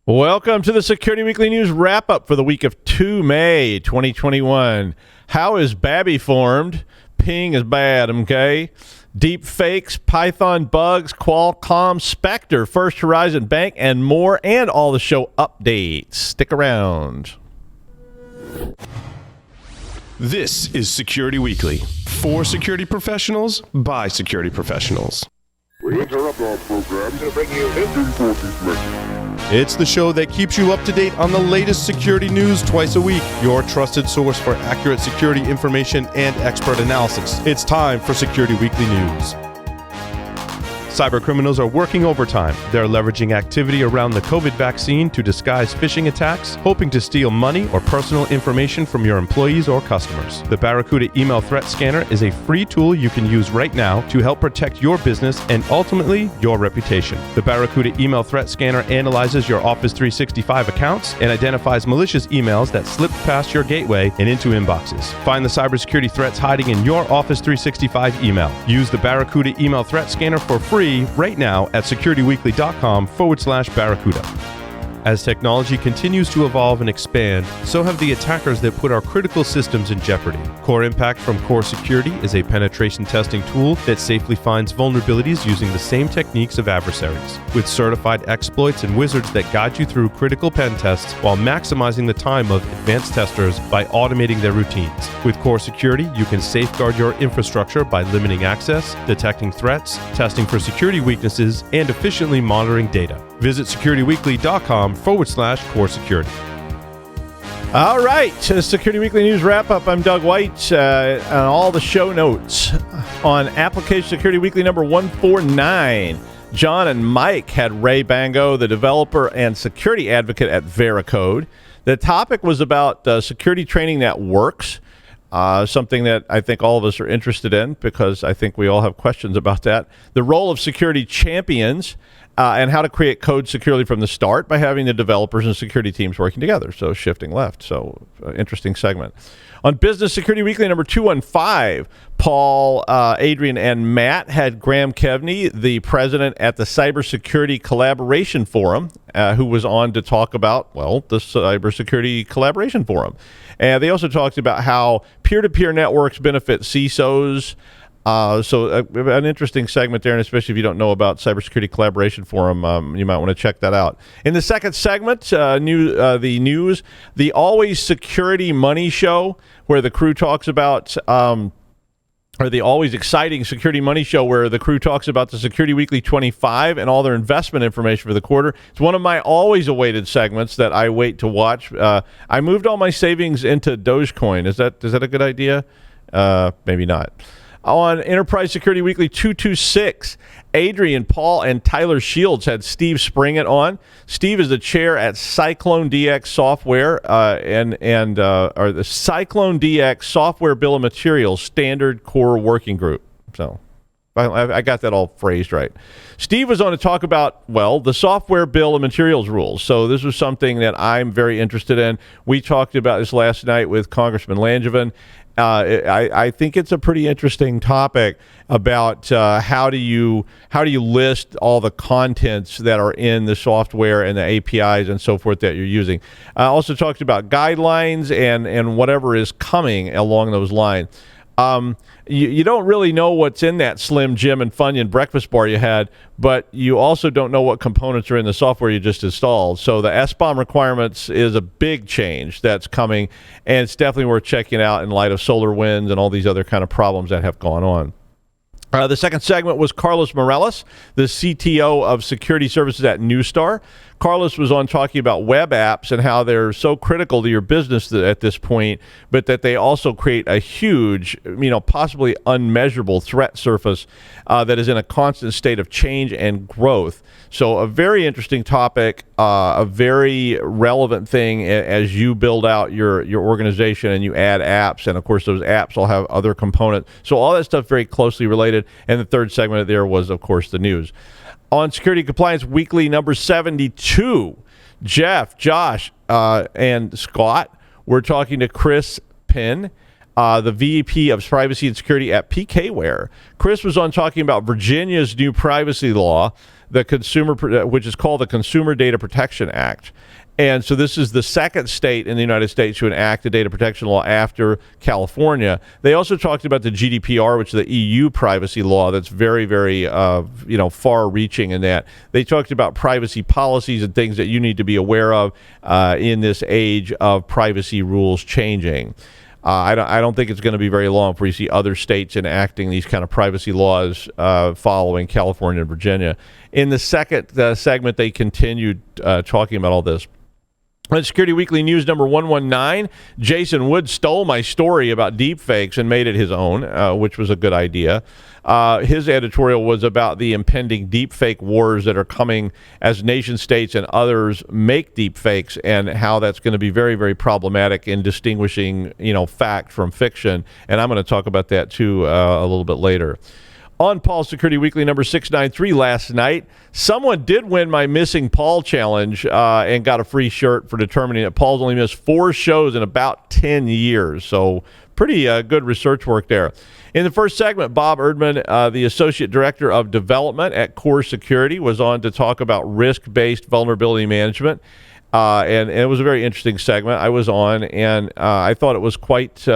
Welcome to the Security Weekly News wrap-up for the week of 2 May 2021. How is Babbies formed? Ping is bad, okay? Deepfakes, Python bugs, Qualcomm, Spectre, First Horizon Bank, and more, and all the show updates. Stick around. This is Security Weekly. For security professionals, by security professionals. We interrupt our program to bring you this important message. It's the show that keeps you up to date on the latest security news twice a week. Your trusted source for accurate security information and expert analysis. It's time for Security Weekly News. Cybercriminals are working overtime. They're leveraging activity around the COVID vaccine to disguise phishing attacks, hoping to steal money or personal information from your employees or customers. The Barracuda Email Threat Scanner is a free tool you can use right now to help protect your business and ultimately your reputation. The Barracuda Email Threat Scanner analyzes your Office 365 accounts and identifies malicious emails that slip past your gateway and into inboxes. Find the cybersecurity threats hiding in your Office 365 email. Use the Barracuda Email Threat Scanner for free right now at securityweekly.com/Barracuda. As technology continues to evolve and expand, so have the attackers that put our critical systems in jeopardy. Core Impact from Core Security is a penetration testing tool that safely finds vulnerabilities using the same techniques of adversaries, with certified exploits and wizards that guide you through critical pen tests while maximizing the time of advanced testers by automating their routines. With Core Security, you can safeguard your infrastructure by limiting access, detecting threats, testing for security weaknesses, and efficiently monitoring data. Visit securityweekly.com/core security. All right, Security Weekly News wrap-up. I'm Doug White. On all the show notes on Application Security Weekly number 149, John and Mike had Ray Bango, the developer and security advocate at Veracode. The topic was about security training that works. Something that I think all of us are interested in because I think we all have questions about that. The role of security champions and how to create code securely from the start by having the developers and security teams working together. So shifting left. So interesting segment. On Business Security Weekly number 215, Paul, Adrian, and Matt had Graham Kevney, the president at the Cybersecurity Collaboration Forum, who was on to talk about, well, the Cybersecurity Collaboration Forum. And they also talked about how peer-to-peer networks benefit CISOs. An interesting segment there, and especially if you don't know about Cybersecurity Collaboration Forum, you might want to check that out. In the second segment, the news, the Always Security Money Show, where the crew talks about, or the Always Exciting Security Money Show, where the crew talks about the Security Weekly 25 and all their investment information for the quarter. It's one of my always awaited segments that I wait to watch. I moved all my savings into Dogecoin. Is that a good idea? Maybe not. On Enterprise Security Weekly 226, Adrian, Paul, and Tyler Shields had Steve Springett on. Steve is the chair at Cyclone DX Software or the Cyclone DX Software Bill of Materials Standard Core Working Group. So I got that all phrased right. Steve was on to talk about, well, the Software Bill of Materials rules. So this was something that I'm very interested in. We talked about this last night with Congressman Langevin. I think it's a pretty interesting topic about how do you list all the contents that are in the software and the APIs and so forth that you're using. Also talked about guidelines and whatever is coming along those lines. You don't really know what's in that Slim Jim and Funyun breakfast bar you had, but you also don't know what components are in the software you just installed. So the SBOM requirements is a big change that's coming, and it's definitely worth checking out in light of SolarWinds and all these other kind of problems that have gone on. The second segment was Carlos Morales, the CTO of Security Services at Neustar. Carlos was on talking about web apps and how they're so critical to your business at this point, but that they also create a huge, possibly unmeasurable threat surface that is in a constant state of change and growth. So a very interesting topic, a very relevant thing as you build out your organization and you add apps. And, of course, those apps will have other components. So all that stuff very closely related. And the third segment there was, of course, the news. On Security Compliance Weekly number 72, Jeff, Josh, and Scott were talking to Chris Penn, the VP of Privacy and Security at PKware. Chris was on talking about Virginia's new privacy law the which is called the Consumer Data Protection Act. And so this is the second state in the United States to enact a data protection law after California. They also talked about the GDPR, which is the EU privacy law that's very, very, far-reaching in that. They talked about privacy policies and things that you need to be aware of in this age of privacy rules changing. I don't think it's going to be very long before you see other states enacting these kind of privacy laws following California and Virginia. In the second segment, they continued talking about all this. On Security Weekly News number 119, Jason Wood stole my story about deepfakes and made it his own, which was a good idea. His editorial was about the impending deepfake wars that are coming as nation states and others make deepfakes, and how that's going to be very, very problematic in distinguishing, fact from fiction. And I'm going to talk about that too a little bit later. On Paul's Security Weekly number 693 last night, someone did win my Missing Paul challenge and got a free shirt for determining that Paul's only missed 4 shows in about 10 years. So pretty good research work there. In the first segment, Bob Erdman, the Associate Director of Development at Core Security, was on to talk about risk-based vulnerability management. And it was a very interesting segment. I was on, and I thought it was quite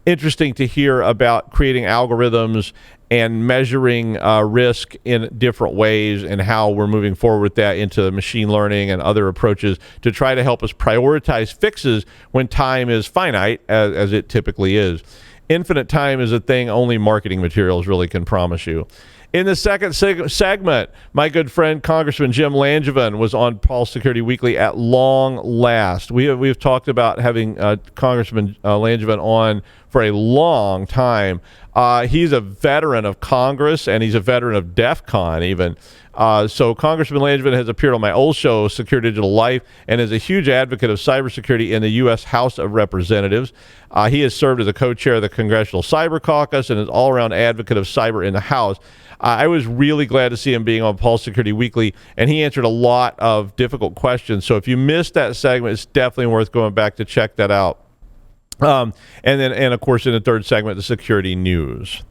interesting to hear about creating algorithms and measuring risk in different ways, and how we're moving forward with that into machine learning and other approaches to try to help us prioritize fixes when time is finite, as it typically is. Infinite time is a thing only marketing materials really can promise you. In the second segment, my good friend Congressman Jim Langevin was on Paul's Security Weekly at long last. We've talked about having Congressman Langevin on for a long time. He's a veteran of Congress, and he's a veteran of DEF CON even. So Congressman Langevin has appeared on my old show, Secure Digital Life, and is a huge advocate of cybersecurity in the U.S. House of Representatives. He has served as a co-chair of the Congressional Cyber Caucus and is all-around advocate of cyber in the House. I was really glad to see him being on Paul's Security Weekly, and he answered a lot of difficult questions. So if you missed that segment, it's definitely worth going back to check that out. And of course, in the third segment, the security news.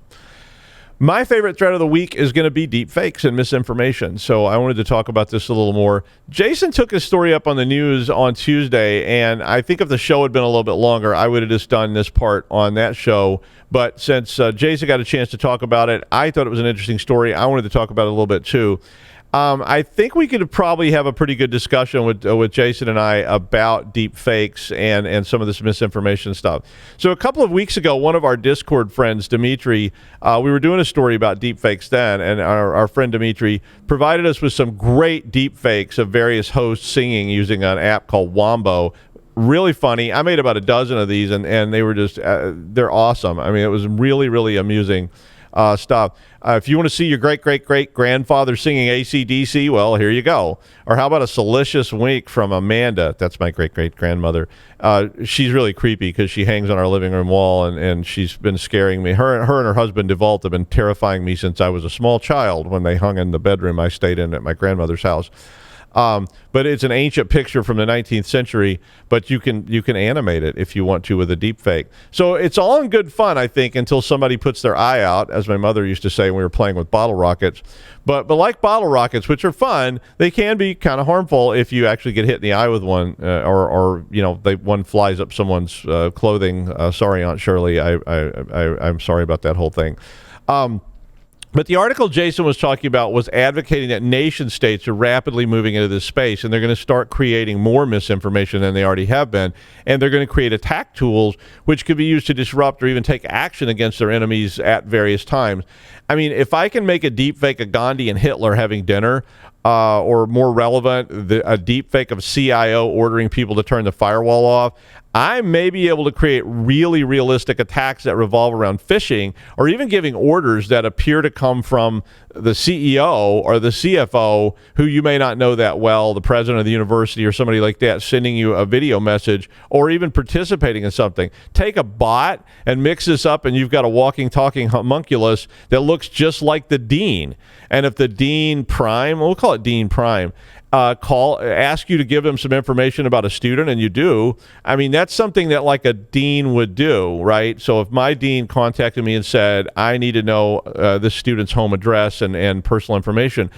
My favorite threat of the week is going to be deepfakes and misinformation. So I wanted to talk about this a little more. Jason took his story up on the news on Tuesday, and I think if the show had been a little bit longer, I would have just done this part on that show. But since Jason got a chance to talk about it, I thought it was an interesting story. I wanted to talk about it a little bit too. I think we could probably have a pretty good discussion with Jason and I about deep fakes and some of this misinformation stuff. So a couple of weeks ago, one of our Discord friends, Dimitri, we were doing a story about deep fakes then, and our friend Dimitri provided us with some great deep fakes of various hosts singing using an app called Wombo. Really funny. I made about a dozen of these, and they were just, they're awesome. I mean, it was really, really amusing stuff. If you want to see your great-great-great-grandfather singing AC/DC, well, here you go. Or how about a salacious wink from Amanda? That's my great-great-grandmother. She's really creepy because she hangs on our living room wall, and she's been scaring me. Her and her husband, Devault, have been terrifying me since I was a small child when they hung in the bedroom I stayed in at my grandmother's house. But it's an ancient picture from the 19th century, but you can animate it if you want to with a deep fake. So it's all in good fun, I think, until somebody puts their eye out, as my mother used to say when we were playing with bottle rockets. But like bottle rockets, which are fun, they can be kind of harmful if you actually get hit in the eye with one, or one flies up someone's clothing. Sorry, Aunt Shirley, I'm sorry about that whole thing. But the article Jason was talking about was advocating that nation states are rapidly moving into this space, and they're going to start creating more misinformation than they already have been, and they're going to create attack tools which could be used to disrupt or even take action against their enemies at various times. I mean, if I can make a deep fake of Gandhi and Hitler having dinner, or more relevant, a deep fake of CIO ordering people to turn the firewall off, I may be able to create really realistic attacks that revolve around phishing, or even giving orders that appear to come from the CEO or the CFO, who you may not know that well, the president of the university or somebody like that, sending you a video message, or even participating in something. Take a bot and mix this up, and you've got a walking, talking homunculus that looks just like the dean. And if the dean prime, we'll call it Dean Prime, ask you to give them some information about a student, and you do, I mean, that's something that like a dean would do, right? So if my dean contacted me and said, I need to know this student's home address and personal information,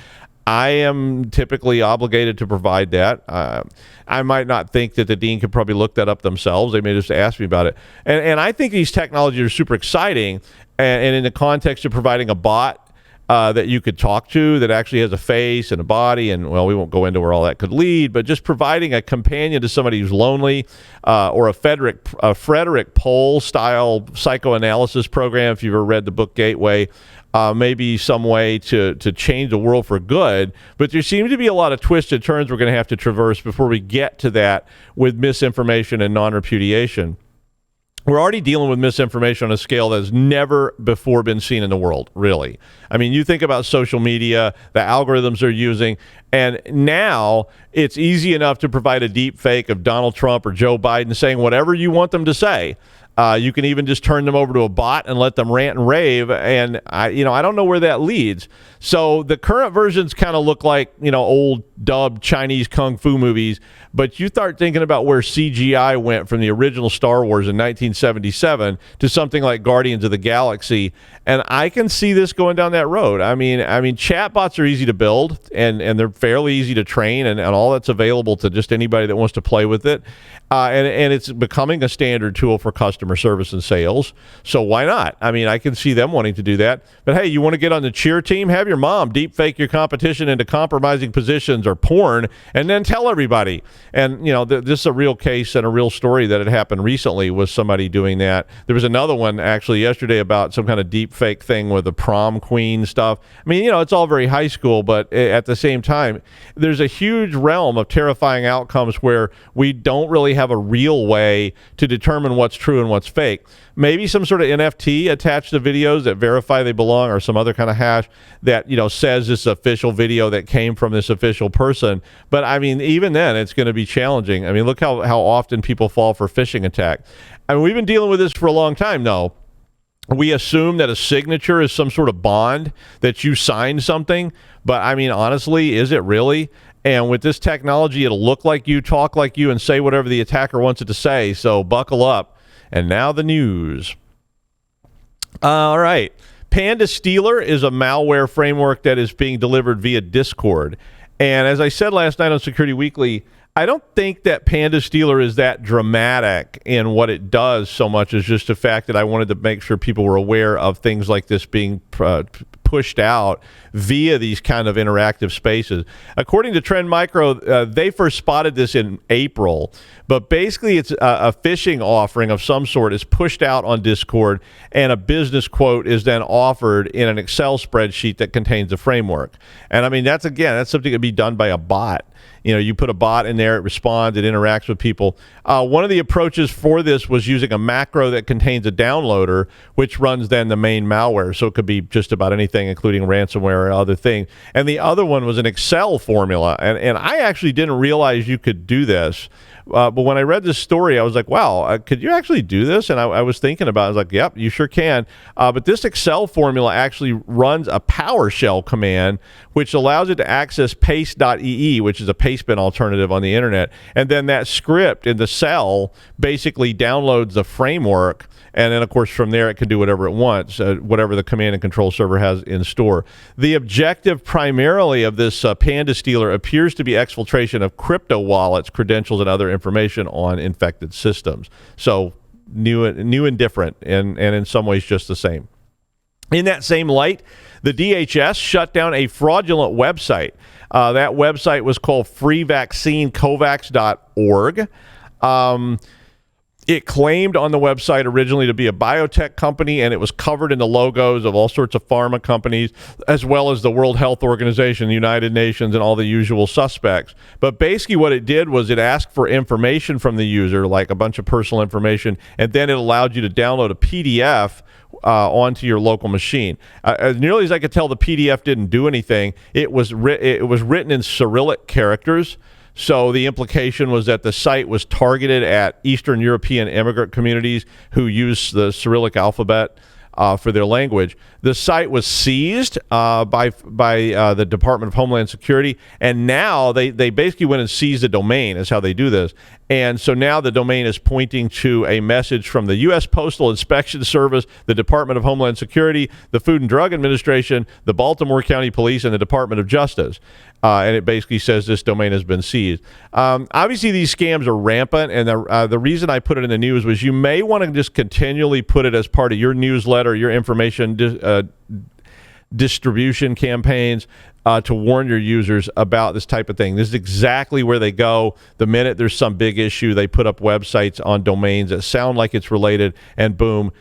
I am typically obligated to provide that. I might not think that the dean could probably look that up themselves. They may just ask me about it. And I think these technologies are super exciting. And in the context of providing a bot that you could talk to that actually has a face and a body, and, well, we won't go into where all that could lead, but just providing a companion to somebody who's lonely, or a Frederick Pohl-style psychoanalysis program, if you've ever read the book Gateway, maybe some way to change the world for good. But there seems to be a lot of twists and turns we're going to have to traverse before we get to that with misinformation and non-repudiation. We're already dealing with misinformation on a scale that's never before been seen in the world, really. I mean, you think about social media, the algorithms they're using, and now it's easy enough to provide a deep fake of Donald Trump or Joe Biden saying whatever you want them to say. You can even just turn them over to a bot and let them rant and rave, and I don't know where that leads. So the current versions kind of look like, old dubbed Chinese kung fu movies, but you start thinking about where CGI went from the original Star Wars in 1977 to something like Guardians of the Galaxy, and I can see this going down that road. I mean, chatbots are easy to build, and they're fairly easy to train, and all that's available to just anybody that wants to play with it, and it's becoming a standard tool for customer service and sales. So why not? I mean, I can see them wanting to do that. But hey, you want to get on the cheer team? Have your mom deep fake your competition into compromising positions or porn, and then tell everybody. And this is a real case and a real story that had happened recently with somebody doing that. There was another one actually yesterday about some kind of deep fake thing with the prom queen stuff. I mean, it's all very high school, but at the same time, there's a huge realm of terrifying outcomes where we don't really have a real way to determine what's true and what's fake. Maybe some sort of NFT attached to videos that verify they belong, or some other kind of hash that says this official video that came from this official person. But I mean, even then, it's going to be challenging. I mean, look how often people fall for phishing attack. I mean, we've been dealing with this for a long time now. We assume that a signature is some sort of bond that you signed something, but I mean, honestly, is it really? And with this technology, it'll look like you, talk like you, and say whatever the attacker wants it to say. So buckle up. And now the news. All right. Panda Stealer is a malware framework that is being delivered via Discord. And as I said last night on Security Weekly, I don't think that Panda Stealer is that dramatic in what it does so much as just the fact that I wanted to make sure people were aware of things like this being pushed out via these kind of interactive spaces. According to Trend Micro, they first spotted this in April, but basically it's a phishing offering of some sort is pushed out on Discord, and a business quote is then offered in an Excel spreadsheet that contains the framework. And I mean, that's something that can be done by a bot. You put a bot in there, it responds, it interacts with people. One of the approaches for this was using a macro that contains a downloader, which runs then the main malware. So it could be just about anything, including ransomware or other thing. And the other one was an Excel formula. And I actually didn't realize you could do this. But when I read this story, I was like, wow, could you actually do this? And I was thinking about it. I was like, yep, you sure can. But this Excel formula actually runs a PowerShell command, which allows it to access paste.ee, which is a pastebin alternative on the internet. And then that script in the cell basically downloads the framework. And then, of course, from there, it can do whatever it wants, whatever the command and control server has in store. The objective primarily of this Panda Stealer appears to be exfiltration of crypto wallets, credentials, and other information on infected systems. So new and different, and in some ways just the same. In that same light, the DHS shut down a fraudulent website. That website was called freevaccinecovax.org. It claimed on the website originally to be a biotech company, and it was covered in the logos of all sorts of pharma companies, as well as the World Health Organization, the United Nations, and all the usual suspects. But basically what it did was it asked for information from the user, like a bunch of personal information, and then it allowed you to download a PDF onto your local machine. As nearly as I could tell, the PDF didn't do anything. It was written in Cyrillic characters. So the implication was that the site was targeted at Eastern European immigrant communities who use the Cyrillic alphabet. for their language. The site was seized by the Department of Homeland Security, and now they basically went and seized the domain, is how they do this. And so now the domain is pointing to a message from the U.S. Postal Inspection Service, the Department of Homeland Security, the Food and Drug Administration, the Baltimore County Police, and the Department of Justice. And it basically says this domain has been seized. Obviously, these scams are rampant, and the reason I put it in the news was you may want to just continually put it as part of your newsletter, your information distribution campaigns to warn your users about this type of thing. This is exactly where they go. The minute there's some big issue, they put up websites on domains that sound like it's related, and boom,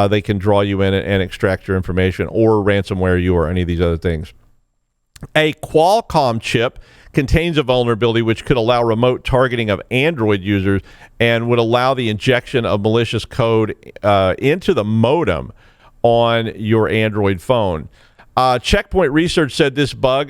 they can draw you in and extract your information, or ransomware you, or any of these other things. A Qualcomm chip contains a vulnerability which could allow remote targeting of Android users and would allow the injection of malicious code into the modem on your Android phone. Checkpoint Research said this bug,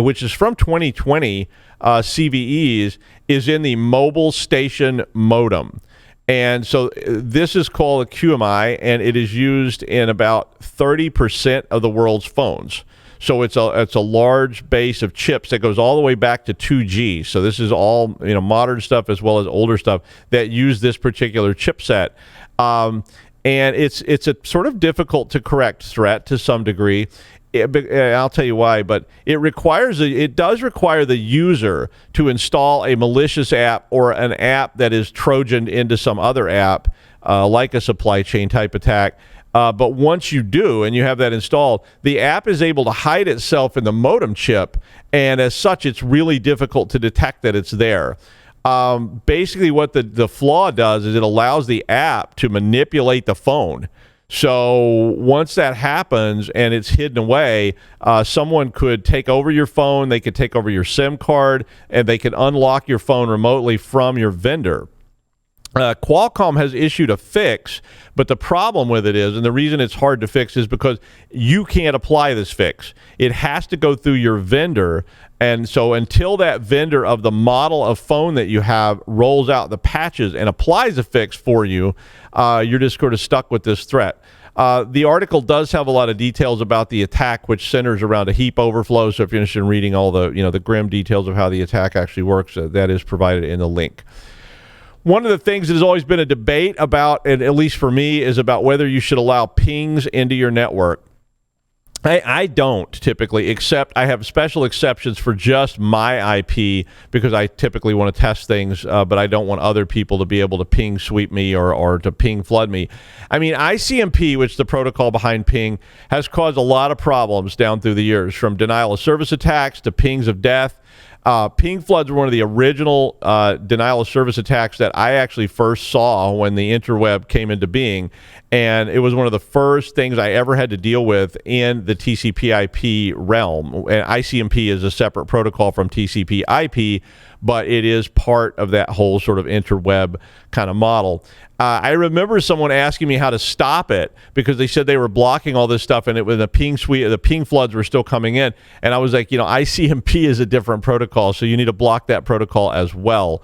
which is from 2020 CVEs, is in the mobile station modem. And so this is called a QMI, and it is used in about 30% of the world's phones. So it's a large base of chips that goes all the way back to 2G. So this is all modern stuff as well as older stuff that use this particular chipset. And it's a sort of difficult to correct threat to some degree. I'll tell you why, but it does require the user to install a malicious app or an app that is Trojaned into some other app, like a supply chain type attack. But once you do and you have that installed, the app is able to hide itself in the modem chip, and as such, it's really difficult to detect that it's there. Basically, what the flaw does is it allows the app to manipulate the phone. So once that happens and it's hidden away, someone could take over your phone, they could take over your SIM card, and they could unlock your phone remotely from your vendor. Qualcomm has issued a fix, but the problem with it is, and the reason it's hard to fix, is because you can't apply this fix. It has to go through your vendor, and so until that vendor of the model of phone that you have rolls out the patches and applies a fix for you, you're just sort of stuck with this threat. The article does have a lot of details about the attack, which centers around a heap overflow, so if you're interested in reading all the the grim details of how the attack actually works, that is provided in the link. One of the things that has always been a debate about, and at least for me, is about whether you should allow pings into your network. I don't typically, except I have special exceptions for just my IP because I typically want to test things, but I don't want other people to be able to ping sweep me or to ping flood me. I mean, ICMP, which is the protocol behind ping, has caused a lot of problems down through the years, from denial of service attacks to pings of death. Ping floods were one of the original denial of service attacks that I actually first saw when the interweb came into being, and it was one of the first things I ever had to deal with in the TCP/IP realm. And ICMP is a separate protocol from TCP/IP, but it is part of that whole sort of interweb kind of model. I remember someone asking me how to stop it because they said they were blocking all this stuff, and it was the ping floods were still coming in. And I was like, ICMP is a different protocol, so you need to block that protocol as well.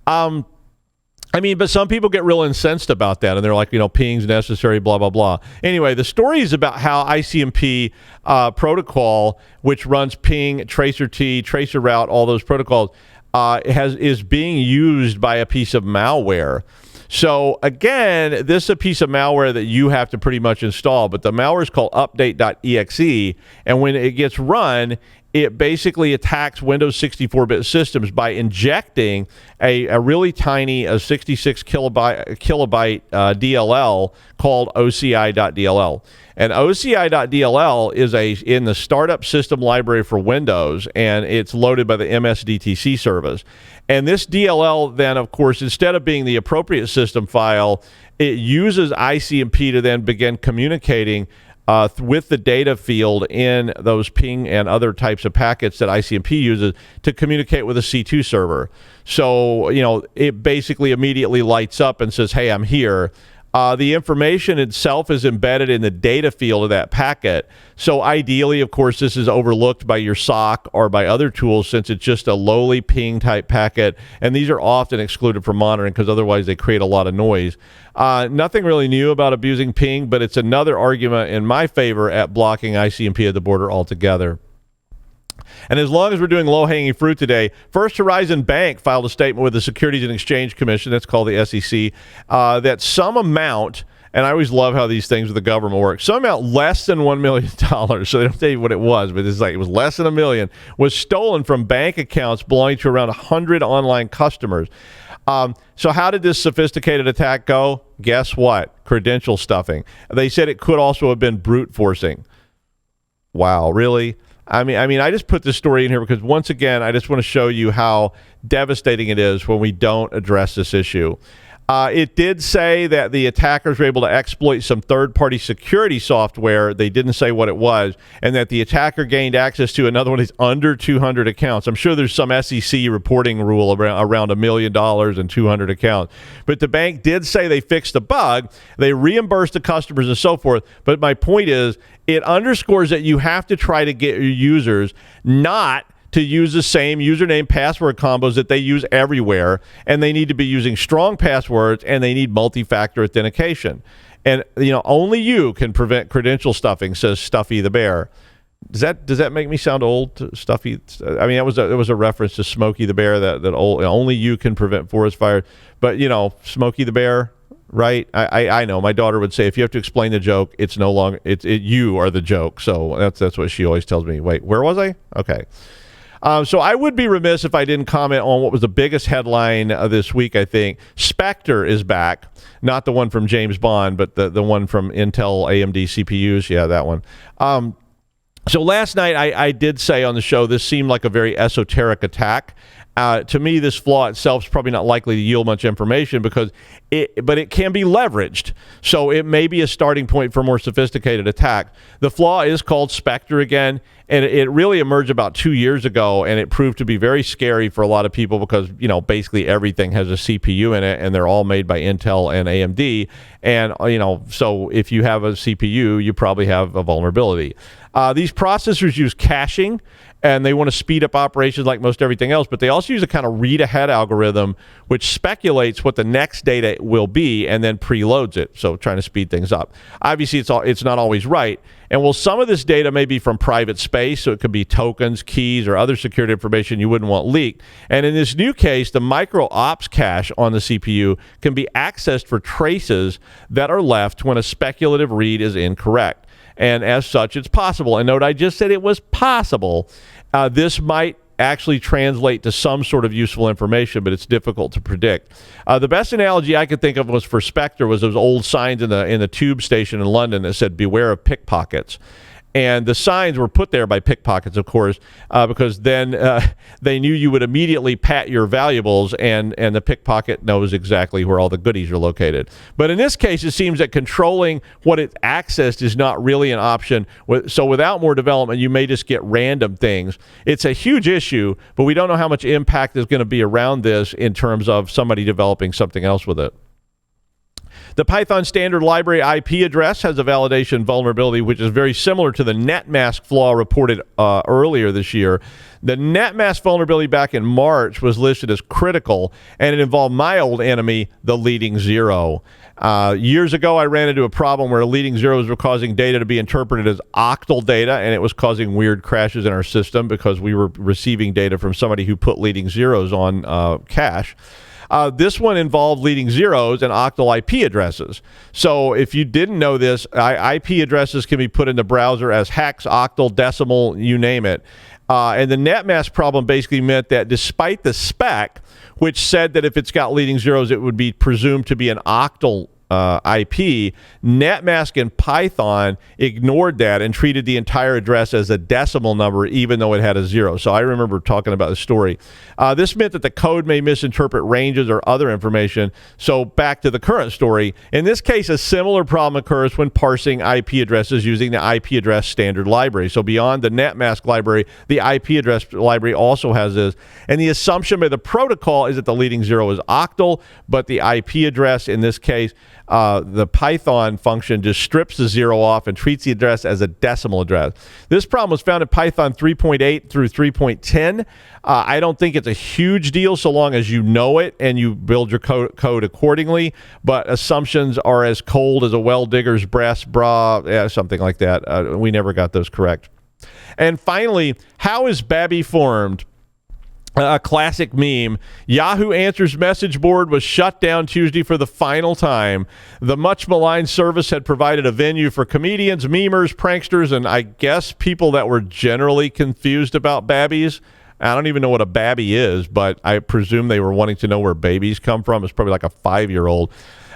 But some people get real incensed about that, and they're like, ping's necessary, blah, blah, blah. Anyway, the story is about how ICMP protocol, which runs ping, tracer T, tracer route, all those protocols, is being used by a piece of malware. So again, this is a piece of malware that you have to pretty much install, but the malware is called update.exe, and when it gets run, it basically attacks Windows 64-bit systems by injecting a really tiny 66 kilobyte DLL called OCI.dll. And OCI.dll is in the startup system library for Windows, and it's loaded by the MSDTC service. And this DLL then, of course, instead of being the appropriate system file, it uses ICMP to then begin communicating with the data field in those ping and other types of packets that ICMP uses to communicate with a C2 server. So, it basically immediately lights up and says, hey, I'm here. The information itself is embedded in the data field of that packet. So ideally, of course, this is overlooked by your SOC or by other tools since it's just a lowly ping type packet. And these are often excluded from monitoring because otherwise they create a lot of noise. Nothing really new about abusing ping, but it's another argument in my favor at blocking ICMP at the border altogether. And as long as we're doing low-hanging fruit today, First Horizon Bank filed a statement with the Securities and Exchange Commission, that's called the SEC, that some amount, and I always love how these things with the government work, some amount less than $1 million, so they don't tell you what it was, but it's like it was less than $1 million, was stolen from bank accounts belonging to around 100 online customers. So how did this sophisticated attack go? Guess what? Credential stuffing. They said it could also have been brute forcing. Wow, really? I mean, I just put this story in here because, once again, I just want to show you how devastating it is when we don't address this issue. It did say that the attackers were able to exploit some third-party security software. They didn't say what it was, and that the attacker gained access to another one of these under 200 accounts. I'm sure there's some SEC reporting rule around $1 million and 200 accounts. But the bank did say they fixed the bug. They reimbursed the customers and so forth. But my point is, it underscores that you have to try to get your users not to use the same username password combos that they use everywhere, and they need to be using strong passwords, and they need multi-factor authentication. And only you can prevent credential stuffing, says Stuffy the Bear. Does that make me sound old, Stuffy? I mean, it was a reference to Smokey the Bear that old, only you can prevent forest fire. But Smokey the Bear, right? I know my daughter would say, if you have to explain the joke, it's no longer you are the joke. So that's what she always tells me. Wait, where was I? Okay. So I would be remiss if I didn't comment on what was the biggest headline this week, I think. Spectre is back. Not the one from James Bond, but the one from Intel AMD CPUs. Yeah, that one. So last night I did say on the show this seemed like a very esoteric attack. To me, this flaw itself is probably not likely to yield much information but it can be leveraged. So it may be a starting point for a more sophisticated attack. The flaw is called Spectre again, and it really emerged about 2 years ago, and it proved to be very scary for a lot of people because, basically everything has a CPU in it, and they're all made by Intel and AMD. And, so if you have a CPU, you probably have a vulnerability. These processors use caching, and they want to speed up operations like most everything else, but they also use a kind of read-ahead algorithm which speculates what the next data will be and then preloads it, so trying to speed things up. Obviously, it's not always right, and some of this data may be from private space, so it could be tokens, keys, or other security information you wouldn't want leaked. And in this new case, the micro ops cache on the CPU can be accessed for traces that are left when a speculative read is incorrect. And as such, it's possible. And note, I just said it was possible. This might actually translate to some sort of useful information, but it's difficult to predict. The best analogy I could think of was for Spectre was those old signs in the tube station in London that said, "Beware of pickpockets." And the signs were put there by pickpockets, of course, because then they knew you would immediately pat your valuables, and the pickpocket knows exactly where all the goodies are located. But in this case, it seems that controlling what it's accessed is not really an option. So without more development, you may just get random things. It's a huge issue, but we don't know how much impact is going to be around this in terms of somebody developing something else with it. The Python standard library IP address has a validation vulnerability which is very similar to the netmask flaw reported earlier this year. The netmask vulnerability back in March was listed as critical, and it involved my old enemy, the leading zero. Years ago, I ran into a problem where leading zeros were causing data to be interpreted as octal data, and it was causing weird crashes in our system because we were receiving data from somebody who put leading zeros on cache. This one involved leading zeros and octal IP addresses. So if you didn't know this, IP addresses can be put in the browser as hex, octal, decimal, you name it. And the netmask problem basically meant that despite the spec, which said that if it's got leading zeros, it would be presumed to be an octal IP, netmask in Python ignored that and treated the entire address as a decimal number even though it had a zero. So I remember talking about the story. This meant that the code may misinterpret ranges or other information. So back to the current story. In this case, a similar problem occurs when parsing IP addresses using the IP address standard library. So beyond the netmask library, the IP address library also has this. And the assumption by the protocol is that the leading zero is octal, but the IP address in this case the Python function just strips the 0 off and treats the address as a decimal address. This problem was found in Python 3.8 through 3.10. I don't think it's a huge deal so long as you know it and you build your code accordingly, but assumptions are as cold as a well digger's breast bra, something like that. We never got those correct. And finally, how is Babby formed? A classic meme. Yahoo Answers message board was shut down Tuesday for the final time. The much maligned service had provided a venue for comedians, memers, pranksters, and I guess people that were generally confused about Babbies. I don't even know what a babby is, but I presume they were wanting to know where babies come from. It's probably like a 5-year-old.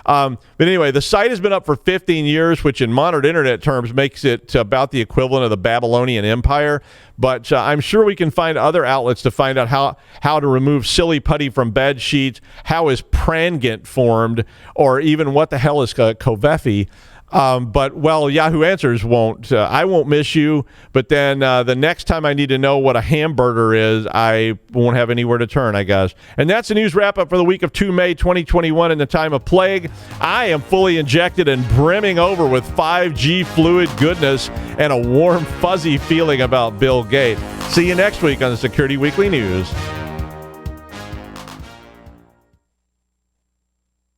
But anyway, the site has been up for 15 years, which in modern internet terms makes it about the equivalent of the Babylonian Empire. But I'm sure we can find other outlets to find out how to remove silly putty from bed sheets, how is prangent formed, or even what the hell is Covefi. But, well, Yahoo Answers won't. I won't miss you, but then the next time I need to know what a hamburger is, I won't have anywhere to turn, I guess. And that's the news wrap-up for the week of 2 May 2021 in the time of plague. I am fully injected and brimming over with 5G fluid goodness and a warm, fuzzy feeling about Bill Gates. See you next week on the Security Weekly News.